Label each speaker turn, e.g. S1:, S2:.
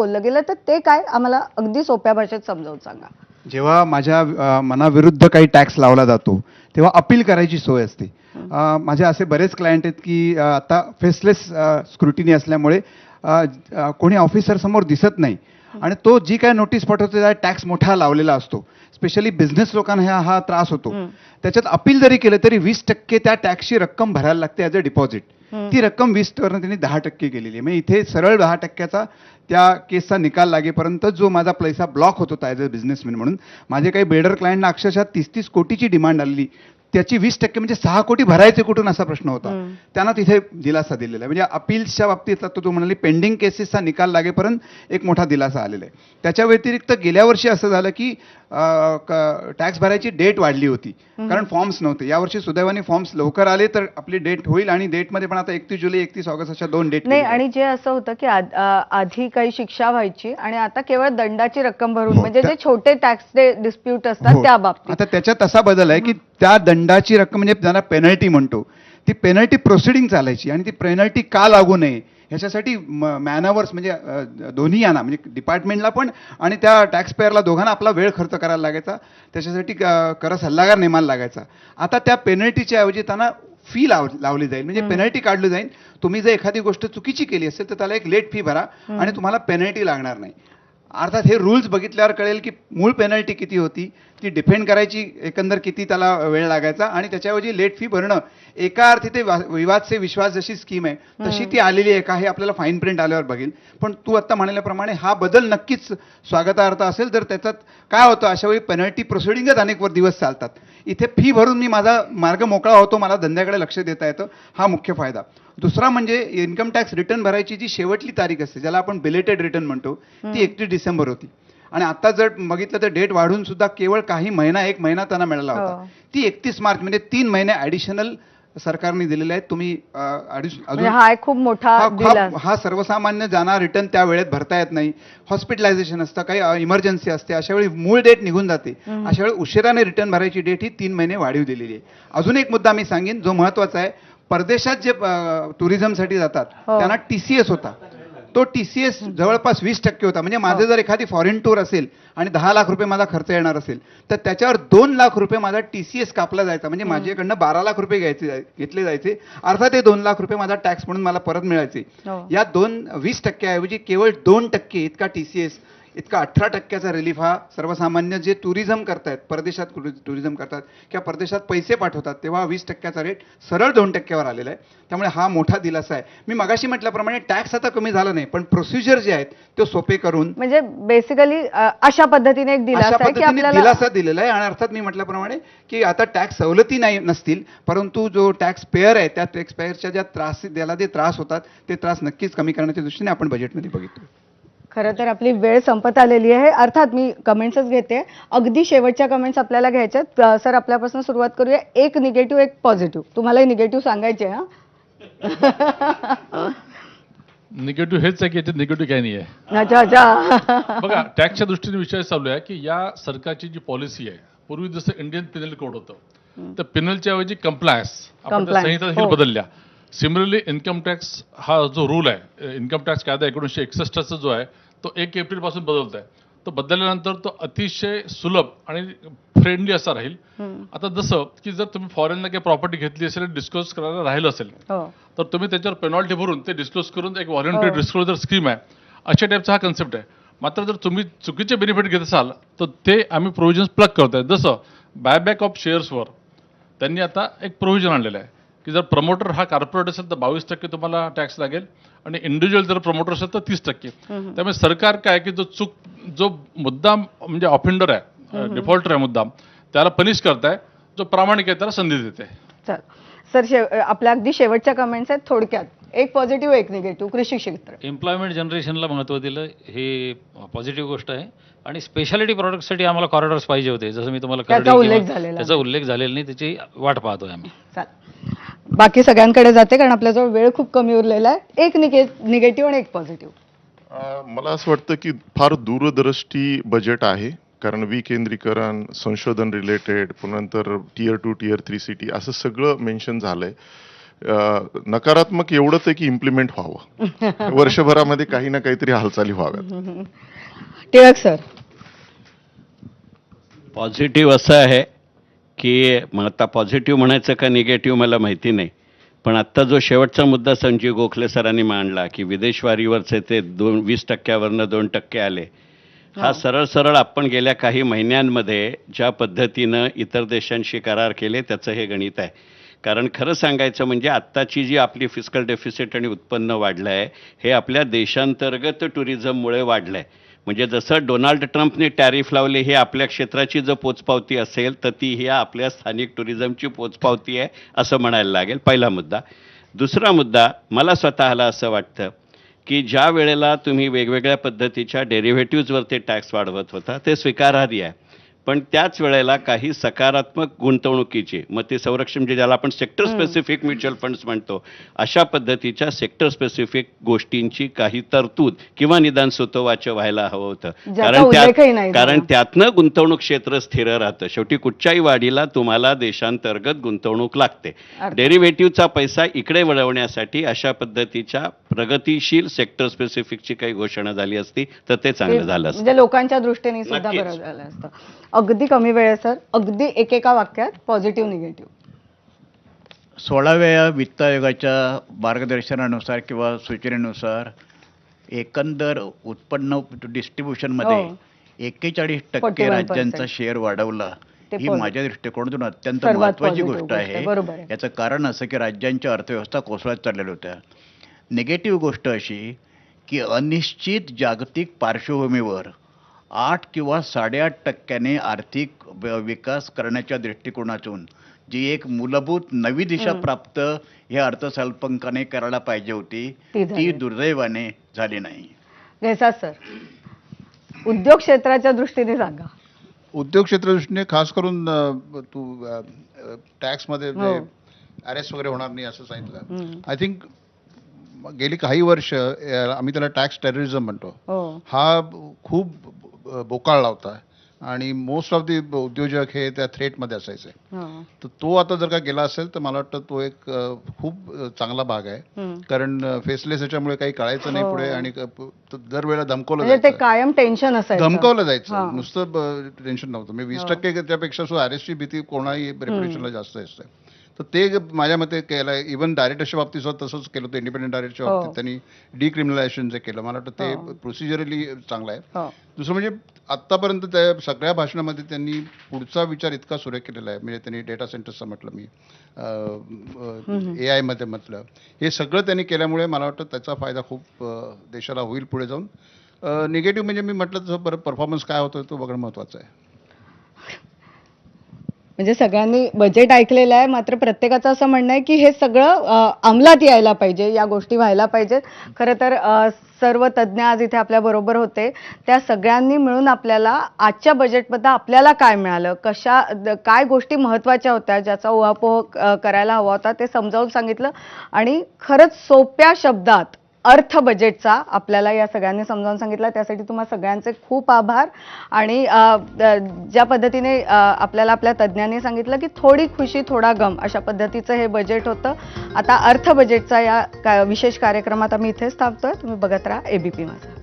S1: बोललं गेलं तर ते काय आम्हाला अगदी सोप्या भाषेत समजावून सांगा.
S2: जेव्हा माझ्या मनाविरुद्ध काही टॅक्स लावला जातो तेव्हा अपील करायची सोय असते. माझे असे बरेच क्लायंट आहेत की आता फेसलेस स्क्रुटिनी असल्यामुळे कोणी ऑफिसर समोर दिसत नाही आणि तो जी काय नोटीस पाठवतो त्या टॅक्स मोठा लावलेला असतो. स्पेशली बिझनेस लोकांना हा त्रास होतो. त्याच्यात अपील जरी केलं तरी 20% त्या टॅक्सची रक्कम भरायला लागते ॲज अ डिपॉझिट. ती रक्कम 20% त्यांनी 10% केलेली आहे. म्हणजे इथे सरळ 10%चा त्या केसचा निकाल लागेपर्यंत जो माझा पैसा ब्लॉक होत होता ॲज अ बिझनेसमॅन म्हणून. माझे काही बिल्डर क्लायंटना अक्षरशः 30-30 कोटीची डिमांड आली. त्याची 20% म्हणजे 6 कोटी भरायचे कुठून असा प्रश्न होता. त्यांना तिथे दिलासा दिलेला आहे. म्हणजे अपील्सच्या बाबतीत तो म्हणाले पेंडिंग केसेसचा निकाल लागेपर्यंत एक मोठा दिलासा आलेला आहे. त्याच्या व्यतिरिक्त गेल्या वर्षी असं झालं की टॅक्स भरायची डेट वाढली होती कारण फॉर्म्स नव्हते. यावर्षी सुदैवाने फॉर्म्स लवकर आले तर आपली डेट होईल आणि डेटमध्ये पण आता 31 जुलै 31 ऑगस्ट अशा 2 डेट
S1: नाही. आणि जे असं होतं की आधी काही शिक्षा व्हायची आणि आता केवळ दंडाची रक्कम भरून म्हणजे जे छोटे टॅक्स डिस्प्यूट असतात त्या बाबतीत
S2: आता त्याच्यात असा बदल आहे की त्या दंडाची रक्कम म्हणजे ज्याला पेनल्टी म्हणतो ती पेनल्टी प्रोसिडिंग चालायची आणि ती पेनल्टी का लागू नये ह्याच्यासाठी मॅनअवर्स म्हणजे दोन्ही यांना म्हणजे डिपार्टमेंटला पण आणि त्या टॅक्स पेअरला दोघांना आपला वेळ खर्च करायला लागायचा. त्याच्यासाठी कर सल्लागार नेमायला लागायचा. आता त्या पेनल्टीच्या ऐवजी त्यांना फी लावली जाईल. म्हणजे पेनल्टी काढली जाईल. तुम्ही जर एखादी गोष्ट चुकीची केली असेल तर त्याला एक लेट फी भरा आणि तुम्हाला पेनल्टी लागणार नाही. अर्थात हे रूल्स बघितल्यावर कळेल की मूळ पेनल्टी किती होती, ती डिफेंड करायची एकंदर किती त्याला वेळ लागायचा आणि त्याच्याऐवजी लेट फी भरणं. एका अर्थी ते विवाद से विश्वास जशी स्कीम आहे तशी ती आलेली आहे का हे आपल्याला फाईन प्रिंट आल्यावर बघेल. पण तू आत्ता म्हणाल्याप्रमाणे हा बदल नक्कीच स्वागतार्थ असेल. तर त्याच्यात काय होतं अशा वेळी पेनल्टी प्रोसिडिंगच अनेक दिवस चालतात. इथे फी भरून मी माझा मार्ग मोकळा होतो, मला धंद्याकडे लक्ष देता येतं. हा मुख्य फायदा. दुसरा म्हणजे इन्कम टॅक्स रिटर्न भरायची जी शेवटली तारीख असते ज्याला आपण बिलेटेड रिटर्न म्हणतो ती 31 डिसेंबर होती आणि आता जर बघितलं तर डेट वाढून सुद्धा केवळ काही महिना 1 महिना त्यांना मिळाला होता. ती 31 मार्च म्हणजे 3 महिने ॲडिशनल सरकारने दिलेले आहेत. तुम्ही
S1: म्हणजे हा एक खूप मोठा
S2: हा सर्वसामान्य ज्यांना रिटर्न त्या वेळेत भरता येत नाही, हॉस्पिटलायझेशन असतं, काही इमर्जन्सी असते, अशा वेळी मूळ डेट निघून जाते. अशा वेळी उशिराने रिटर्न भरायची डेट ही 3 महिने वाढीव दिलेली आहे. अजून एक मुद्दा मी सांगेन जो महत्वाचा आहे. परदेशात जे टुरिझमसाठी जातात त्यांना TCS होता. तो TCS जवळपास 20% होता. म्हणजे माझे जर एखादी फॉरेन टूर असेल आणि 10 लाख रुपये माझा खर्च येणार असेल तर त्याच्यावर 2 लाख रुपये माझा TCS कापला जायचा. म्हणजे माझ्याकडनं 12 लाख रुपये घेतले जायचे. अर्थात ते 2 लाख रुपये माझा टॅक्स म्हणून मला परत मिळायचे. या 20% ऐवजी केवळ 2% इतका TCS इतका 18%चा रिलीफ हा सर्वसामान्य जे टुरिझम करतायत, परदेशात टुरिझम करतात किंवा परदेशात पैसे पाठवतात तेव्हा 20%चा रेट सरळ 2%वर आलेला आहे. त्यामुळे हा मोठा दिलासा आहे. मी मगाशी म्हटल्याप्रमाणे टॅक्स आता कमी झाला नाही पण प्रोसिजर जे आहेत ते सोपे करून
S1: म्हणजे बेसिकली अशा पद्धतीने एक
S2: दिलासा दिलेला आहे. आणि अर्थात मी म्हटल्याप्रमाणे की आता टॅक्स सवलती नसतील परंतु जो टॅक्स पेअर आहे त्या टॅक्स पेअरच्या ज्या त्याला जे त्रास होतात ते त्रास नक्कीच कमी करण्याच्या दृष्टीने आपण बजेटमध्ये बघितलं.
S1: खरं तर आपली वेळ संपत आलेली आहे. अर्थात मी कमेंट्सच घेते. अगदी शेवटच्या कमेंट्स आपल्याला घ्यायच्यात. सर आपल्यापासून सुरुवात करूया. एक निगेटिव्ह एक पॉझिटिव्ह. तुम्हालाही निगेटिव्ह सांगायचे हा.
S3: निगेटिव्ह हेच आहे की याच्यात निगेटिव्ह काही नाही आहे.
S1: अच्छा.
S3: बघा टॅक्सच्या दृष्टीने विषय चालू आहे की या सरकारची जी पॉलिसी आहे पूर्वी जसं इंडियन पिनल कोड होतं तर पिनलच्या ऐवजी कंप्लायन्स आपण संहिता देखील बदलल्या. सिमिलरली इन्कम टॅक्स हा जो रूल आहे इन्कम टॅक्स कायदा 1961चा जो आहे तो 1 एप्रिलपासून बदलत आहे. तो बदलल्यानंतर तो अतिशय सुलभ आणि फ्रेंडली असा राहील. आता जसं की जर तुम्ही फॉरेनला काही प्रॉपर्टी घेतली असेल डिस्क्लोज करायला राहिलं असेल तर तुम्ही त्याच्यावर पेनॉल्टी भरून ते डिस्क्लोज करून एक व्हॉलंटरी डिस्क्लोजर स्कीम आहे अशा टाईपचा हा कन्सेप्ट आहे. मात्र जर तुम्ही चुकीचे बेनिफिट घेत असाल तर ते आम्ही प्रोव्हिजन्स प्लग करतोय. जसं बायबॅक ऑफ शेअर्सवर त्यांनी आता एक प्रोव्हिजन आणलेलं आहे की जर प्रमोटर हा कॉर्पोरेट असेल तर 22% तुम्हाला टॅक्स लागेल आणि इंडिव्हिज्युअल जर प्रमोटर असेल तर 30%. त्यामुळे सरकार काय की जो मुद्दाम म्हणजे ऑफेंडर आहे डिफॉल्टर आहे मुद्दाम त्याला पनिश करताय, जो प्रामाणिक आहे त्याला संधी देते.
S1: सर आपल्या अगदी शेवटच्या कमेंट्स आहेत थोडक्यात. एक पॉझिटिव्ह एक निगेटिव्ह. कृषी क्षेत्र
S4: एम्प्लॉयमेंट जनरेशनला महत्त्व दिलं हे पॉझिटिव्ह गोष्ट आहे. आणि स्पेशालिटी प्रॉडक्टसाठी आम्हाला कॉरिडॉर्स पाहिजे होते जसं मी तुम्हाला
S1: त्याचा उल्लेख
S4: झालेला नाही. त्याची वाट पाहतोय आम्ही.
S1: बाकी सगळ्यांकडे जाते कारण आपल्याजवळ वेळ खूप कमी उरलेला आहे. एक निगेटिव्ह आणि एक पॉझिटिव्ह.
S5: मला असं वाटतं की फार दूरदृष्टी बजेट आहे कारण विकेंद्रीकरण, संशोधन रिलेटेड, पुन्हा नंतर Tier 2 Tier 3 सिटी असं सगळं मेन्शन झालंय. नकारात्मक एवढंच आहे की इम्प्लिमेंट व्हावं. वर्षभरामध्ये काही ना काहीतरी हालचाली व्हाव्यात.
S1: टिळक सर.
S6: पॉझिटिव्ह असं आहे की मग आता पॉझिटिव्ह म्हणायचं का निगेटिव्ह मला माहिती नाही, पण आत्ता जो शेवटचा मुद्दा संजीव गोखले सरांनी मांडला की विदेशवारीवरचे ते 20% 2% आले, हा सरळ सरळ आपण गेल्या काही महिन्यांमध्ये ज्या पद्धतीनं इतर देशांशी करार केले त्याचं हे गणित आहे. कारण खरं सांगायचं म्हणजे आत्ताची जी आपली फिस्कल डेफिसिट आणि उत्पन्न वाढलं आहे हे आपल्या देशांतर्गत टुरिझममुळे वाढलं आहे. म्हणजे जसं डोनाल्ड ट्रम्पने टॅरिफ लावले हे आपल्या क्षेत्राची जर पोचपावती असेल तर ती ही आपल्या स्थानिक टुरिझमची पोचपावती आहे असं म्हणायला लागेल. पहिला मुद्दा. दुसरा मुद्दा, मला स्वतःला असं वाटतं की ज्या वेळेला तुम्ही वेगवेगळ्या पद्धतीच्या डेरिव्हेटिव्हजवर ते टॅक्स वाढवत होता ते स्वीकारार्ह आहे, पण त्याच वेळेला काही सकारात्मक गुंतवणुकीची, मग ते संरक्षण म्हणजे ज्याला आपण सेक्टर स्पेसिफिक म्युच्युअल फंड्स म्हणतो, अशा पद्धतीच्या सेक्टर स्पेसिफिक गोष्टींची काही तरतूद किंवा निदान सुतोवाचं व्हायला हवं होतं.
S1: ज्याचा उल्लेखही नाही झाला.
S6: कारण त्यातनं गुंतवणूक क्षेत्र स्थिर राहतं. शेवटी कुठच्याही वाढीला तुम्हाला देशांतर्गत गुंतवणूक लागते. डेरिव्हेटिव्हचा पैसा इकडे वळवण्यासाठी अशा पद्धतीच्या प्रगतीशील सेक्टर स्पेसिफिकची काही घोषणा झाली असती तर ते चांगलं झालं असतं.
S1: म्हणजे लोकांच्या दृष्टीने सुद्धा
S6: नक्कीच.
S1: बरं झालं असतं. अगदी कमी वेळ आहे सर, अगदी एकेका वाक्यात पॉझिटिव्ह निगेटिव्ह.
S7: 16व्या वित्त आयोगाच्या मार्गदर्शनानुसार किंवा सूचनेनुसार एकंदर उत्पन्न डिस्ट्रीब्युशनमध्ये
S1: हो.
S7: 41%
S1: 41%
S7: राज्यांचा शेअर वाढवला.
S1: ते
S7: ही
S1: positive.
S7: माझ्या दृष्टिकोनातून अत्यंत
S1: सर्वात
S7: महत्त्वाची
S1: positive
S7: गोष्ट
S1: गोष्ट आहे.
S7: आहे.
S1: बरोबर आहे.
S7: याचं कारण असं की राज्यांच्या अर्थव्यवस्था कोसळत चाललेल्या होत्या. निगेटिव्ह गोष्ट अशी की अनिश्चित जागतिक पार्श्वभूमीवर 8 किंवा 8.5% आर्थिक विकास करण्याच्या दृष्टिकोनातून जी एक मूलभूत नवी दिशा प्राप्त या अर्थसंकल्पाने करायला पाहिजे होती
S1: ती झाली.
S7: ती दुर्दैवाने झाली नाही.
S1: घेसात सर, उद्योग क्षेत्राच्या दृष्टीने सांगा.
S8: उद्योग क्षेत्र दृष्टीने खास करून तू टॅक्समध्ये
S1: हो.
S8: अरेस्ट वगैरे होणार नाही असं सांगितलं.
S1: हम्म.
S8: आय थिंक गेली काही वर्ष आम्ही त्याला टॅक्स टेररिझम म्हणतो,
S1: हो.
S8: हा खूप बोकाळला होता आणि मोस्ट ऑफ दी उद्योजक हे त्या थ्रेटमध्ये असायचे.
S1: हो.
S8: तर तो आता जर का गेला असेल तर मला वाटतं तो एक खूप चांगला भाग आहे.
S1: हम्म.
S8: कारण फेसलेस याच्यामुळे काही कळायचं नाही
S1: हो.
S8: पुढे आणि दरवेळेला धमकवलं
S1: म्हणजे ते
S8: जायचं.
S1: कायम टेन्शन असायचं.
S8: धमकावलं
S1: हा.
S8: जायचं, नुसतं टेन्शन नव्हतं. म्हणजे 20% त्यापेक्षा सुद्धा अरेस्टची भीती कोणाही रेप्युटेशनला जास्त असते. तर ते माझ्या मते केलं. इव्हन डायरेक्टरच्या बाबतीत सुद्धा तसंच केलं होतं. इंडिपेंडंट डायरेक्टरच्या
S1: हो.
S8: बाबतीत त्यांनी डिक्रिमिनलायझेशन जे केलं, मला वाटतं ते
S1: हो.
S8: प्रोसिजरली चांगलं आहे.
S1: हो.
S8: दुसरं म्हणजे आत्तापर्यंत त्या सगळ्या भाषणामध्ये त्यांनी पुढचा विचार इतका सुरेख केलेला आहे. म्हणजे त्यांनी डेटा सेंटर्सचं म्हटलं, मी AI मध्ये म्हटलं, हे सगळं त्यांनी केल्यामुळे मला वाटतं त्याचा फायदा खूप देशाला होईल पुढे जाऊन. निगेटिव्ह म्हणजे मी म्हटलं तसं परत परफॉर्मन्स काय होतो तो बघणं महत्त्वाचं आहे.
S1: म्हणजे सगळ्यांनी बजेट ऐकलेलं आहे, मात्र प्रत्येकाचं असं म्हणणं आहे की हे सगळं अंमलात यायला पाहिजे, या गोष्टी व्हायला पाहिजेत. खरं तर सर्व तज्ज्ञ आज इथे आपल्या बरोबर होते. त्या सगळ्यांनी मिळून आपल्याला आजच्या बजेटमध्ये आपल्याला काय मिळालं, काय गोष्टी महत्त्वाच्या होत्या, ज्याचा उहापोह करायला हवा होता ते समजावून सांगितलं. आणि खरंच सोप्या शब्दात अर्थ बजेटचा आपल्याला या सगळ्यांनी समजावून सांगितलं. त्यासाठी तुम्हा सगळ्यांचे खूप आभार. आणि ज्या पद्धतीने आपल्याला आपल्या तज्ज्ञांनी सांगितलं की थोडी खुशी थोडा गम अशा पद्धतीचं हे बजेट होतं. आता अर्थ बजेटचा या विशेष कार्यक्रमात आम्ही इथेच थांबतोय. तुम्ही बघत राहा ABP माझा.